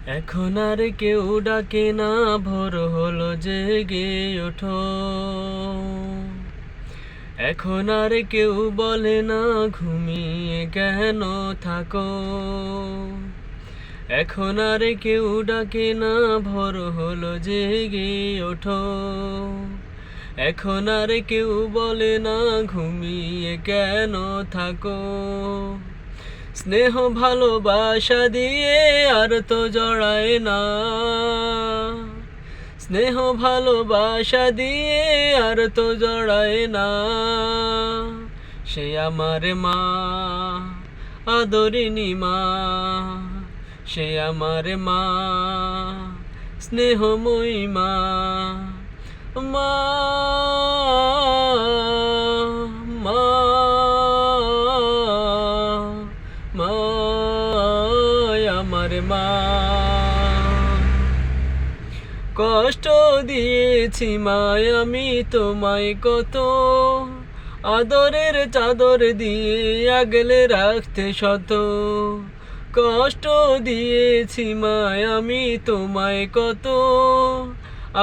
এখন আর কেউ ডাকে না, ভোর হলো জেগে ওঠো। এখন আর কেউ বলে না, ঘুমিয়ে কেন থাকো। এখন আর কেউ ডাকে না, ভোর হলো জেগে ওঠো। এখন আর কেউ বলে না, ঘুমিয়ে কেন থাকো। স্নেহ ভালোবাসা দিয়ে আর তো জড়ায় না, স্নেহ ভালোবাসা দিয়ে আর তো জড়ায় না। সে আমার মা, আদরিনী মা, সে আমার মা, স্নেহময়ী মা। মা, মা, মা, আমার মা। কষ্ট দিয়েছি মায় আমি তোমায় কত, আদরের চাদর দিয়ে আগলে রাখতে শত। কষ্ট দিয়েছি মায় আমি তোমায় কত,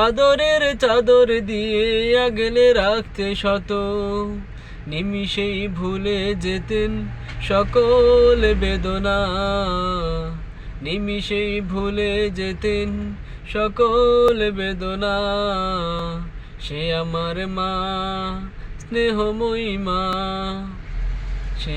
আদরের চাদর দিয়ে আগলে রাখতে শত। নিমিষেই ভুলে যেতেন সকল বেদনা, নিমিষেই ভুলে যেতেন সকল বেদনা। সে আমার মা, স্নেহময়ী মা, সে